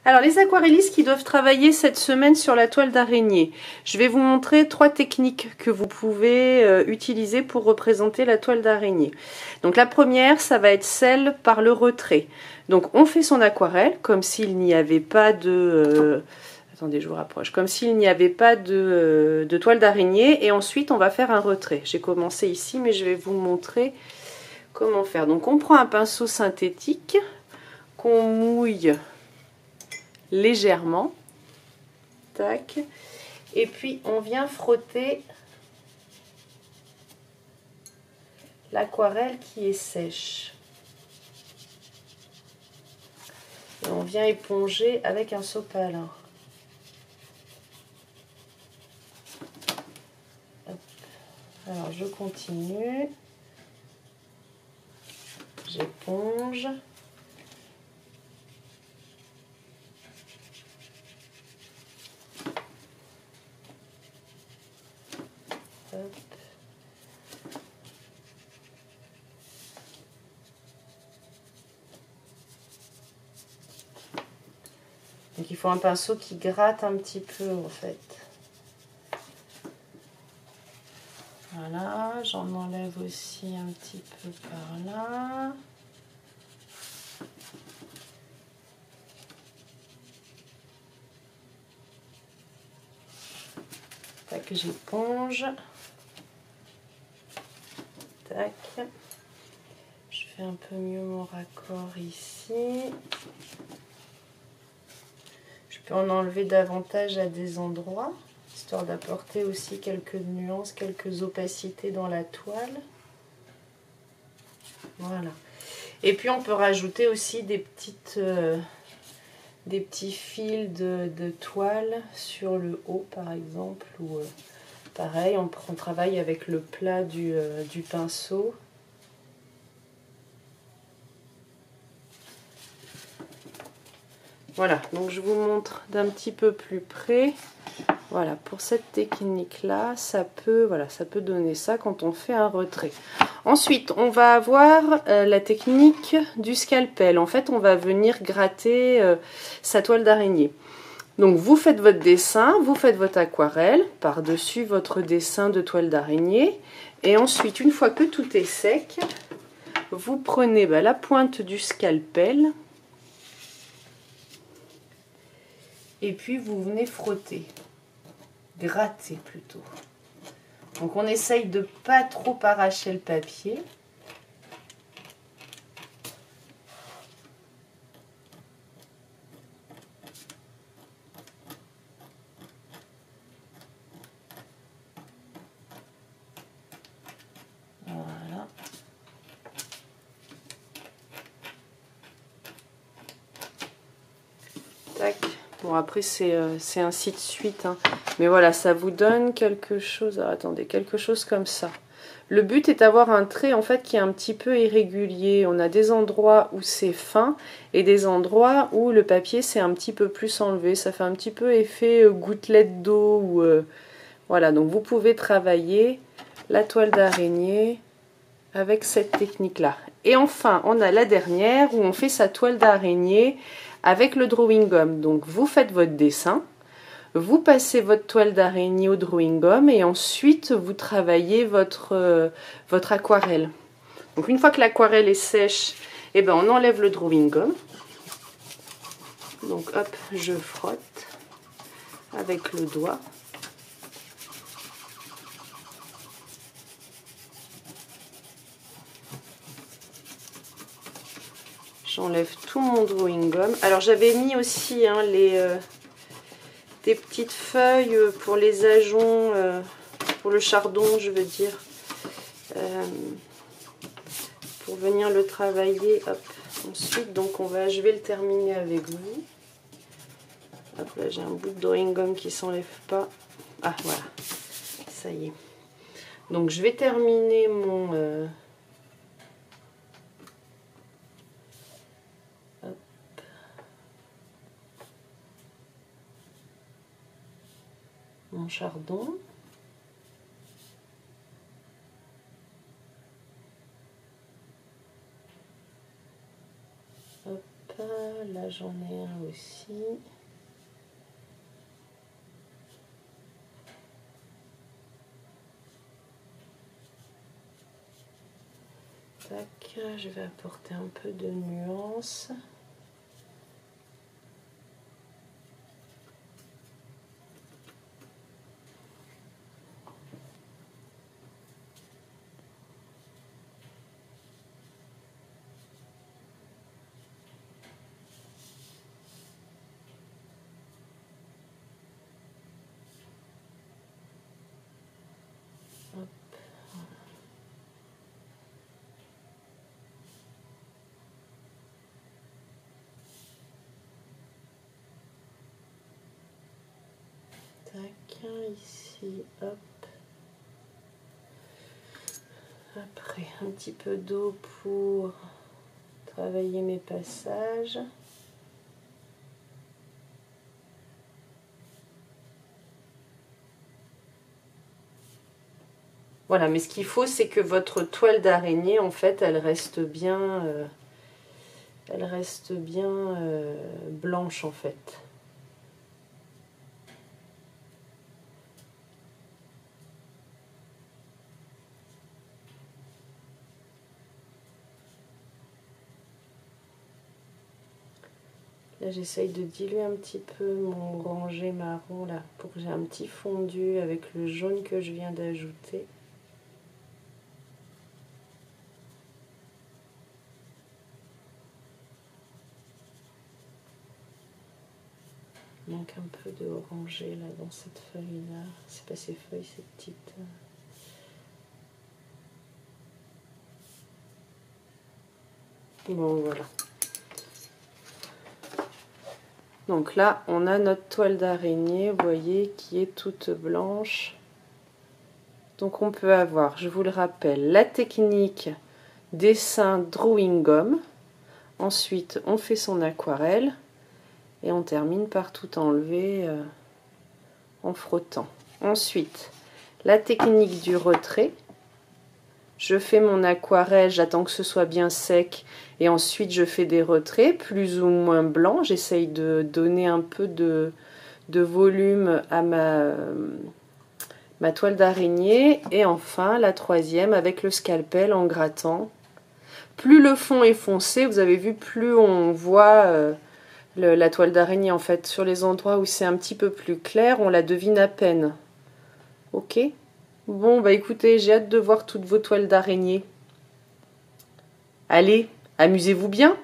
Alors les aquarellistes qui doivent travailler cette semaine sur la toile d'araignée, je vais vous montrer 3 techniques que vous pouvez utiliser pour représenter la toile d'araignée. Donc la première, ça va être celle par le retrait. Donc on fait son aquarelle comme s'il n'y avait pas de... attendez, je vous rapproche. Comme s'il n'y avait pas de toile d'araignée et ensuite on va faire un retrait. J'ai commencé ici mais je vais vous montrer comment faire. Donc on prend un pinceau synthétique qu'on mouille légèrement, tac, et puis on vient frotter l'aquarelle qui est sèche et on vient éponger avec un sopalin. Alors je continue, j'éponge. Donc il faut un pinceau qui gratte un petit peu en fait. Voilà, j'en enlève aussi un petit peu par là. Tac, j'éponge. Tac. Je fais un peu mieux mon raccord ici. Je peux en enlever davantage à des endroits, histoire d'apporter aussi quelques nuances, quelques opacités dans la toile. Voilà. Et puis on peut rajouter aussi des petits fils de toile sur le haut par exemple, ou pareil, on travaille avec le plat du pinceau. Voilà, donc je vous montre d'un petit peu plus près. Voilà, pour cette technique-là, ça peut donner ça quand on fait un retrait. Ensuite, on va avoir la technique du scalpel. En fait, on va venir gratter sa toile d'araignée. Donc, vous faites votre dessin, vous faites votre aquarelle par-dessus votre dessin de toile d'araignée. Et ensuite, une fois que tout est sec, vous prenez la pointe du scalpel. Et puis vous venez frotter, gratter plutôt. Donc on essaye de pas trop arracher le papier. Voilà. Tac. Bon, après, c'est ainsi de suite. Hein. Mais voilà, ça vous donne quelque chose. Alors, attendez, quelque chose comme ça. Le but est d'avoir un trait, en fait, qui est un petit peu irrégulier. On a des endroits où c'est fin et des endroits où le papier s'est un petit peu plus enlevé. Ça fait un petit peu effet gouttelette d'eau. Ou voilà, donc vous pouvez travailler la toile d'araignée avec cette technique-là. Et enfin, on a la dernière où on fait sa toile d'araignée avec le drawing gum. Donc vous faites votre dessin, vous passez votre toile d'araignée au drawing gum et ensuite vous travaillez votre aquarelle. Donc une fois que l'aquarelle est sèche, eh ben, on enlève le drawing gum. Donc hop, je frotte avec le doigt. J'enlève tout mon drawing gum. Alors j'avais mis aussi hein, des petites feuilles pour les ajoncs, pour le chardon je veux dire, pour venir le travailler. Hop. Ensuite donc je vais le terminer avec vous. Hop, là j'ai un bout de drawing gum qui s'enlève pas. Ah voilà, ça y est. Donc je vais terminer mon chardon. Hop, là Là j'en ai un aussi. Tac, je vais apporter un peu de nuance. Tac, ici, hop. Après, un petit peu d'eau pour travailler mes passages. Voilà, mais ce qu'il faut, c'est que votre toile d'araignée, en fait, elle reste bien blanche, en fait. Là, j'essaye de diluer un petit peu mon orangé marron, là, pour que j'ai un petit fondu avec le jaune que je viens d'ajouter. Il manque un peu de orangé, là, dans cette feuille-là. C'est pas ces feuilles, ces petites... Bon, voilà. Donc là, on a notre toile d'araignée, vous voyez, qui est toute blanche. Donc on peut avoir, je vous le rappelle, la technique dessin drawing gum. Ensuite, on fait son aquarelle et on termine par tout enlever en frottant. Ensuite, la technique du retrait. Je fais mon aquarelle, j'attends que ce soit bien sec et ensuite je fais des retraits plus ou moins blancs. J'essaye de donner un peu de volume à ma toile d'araignée. Et enfin la troisième avec le scalpel en grattant. Plus le fond est foncé, vous avez vu, plus on voit la toile d'araignée. En fait, sur les endroits où c'est un petit peu plus clair, on la devine à peine. Ok ? Bon, bah écoutez, j'ai hâte de voir toutes vos toiles d'araignée. Allez, amusez-vous bien!